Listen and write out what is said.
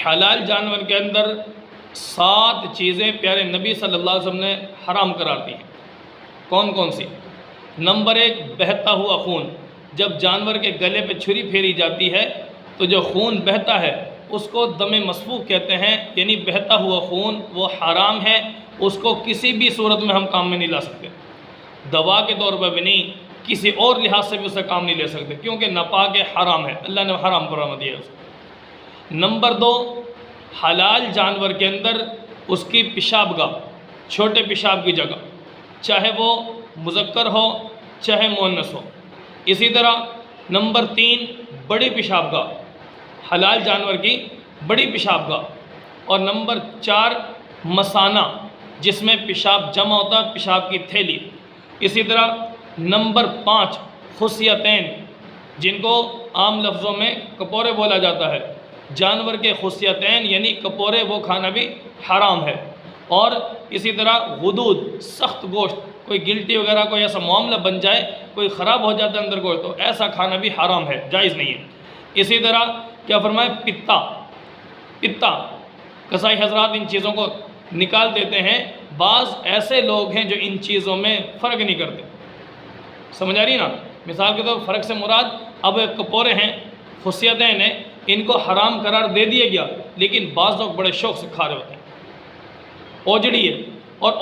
حلال جانور کے اندر 7 چیزیں پیارے نبی صلی اللہ علیہ وسلم نے حرام قرار دی ہیں۔ کون کون سی؟ نمبر 1، بہتا ہوا خون۔ جب جانور کے گلے پہ چھری پھیری جاتی ہے تو جو خون بہتا ہے اس کو دم مسفوح کہتے ہیں، یعنی بہتا ہوا خون وہ حرام ہے، اس کو کسی بھی صورت میں ہم کام میں نہیں لا سکتے، دوا کے طور پر بھی نہیں، کسی اور لحاظ سے بھی اسے کام نہیں لے سکتے، کیونکہ ناپاک ہے، حرام ہے، اللہ نے حرام قرار دیا ہے اس کو۔ نمبر 2، حلال جانور کے اندر اس کی پیشاب گاہ، چھوٹے پیشاب کی جگہ، چاہے وہ مذکر ہو چاہے مؤنث ہو۔ اسی طرح نمبر 3، بڑی پیشاب گاہ، حلال جانور کی بڑی پیشاب گاہ۔ اور نمبر 4، مثانہ، جس میں پیشاب جمع ہوتا ہے، پیشاب کی تھیلی۔ اسی طرح نمبر 5، خصیتین، جن کو عام لفظوں میں کپورے بولا جاتا ہے، جانور کے خصیتین یعنی کپورے وہ کھانا بھی حرام ہے۔ اور اسی طرح غدود، سخت گوشت، کوئی گلٹی وغیرہ کوئی ایسا معاملہ بن جائے، کوئی خراب ہو جاتا ہے اندر گوشت، تو ایسا کھانا بھی حرام ہے، جائز نہیں ہے۔ اسی طرح کیا فرمائے، پتا، قصائی حضرات ان چیزوں کو نکال دیتے ہیں، بعض ایسے لوگ ہیں جو ان چیزوں میں فرق نہیں کرتے، سمجھ آ رہی نا؟ مثال کے طور پر فرق سے مراد اب کپورے ہیں، خصیتین ہیں، ان کو حرام قرار دے دیا گیا، لیکن بعض لوگ بڑے شوق سے کھا رہے ہوتے ہیں۔ اوجڑی ہے، اور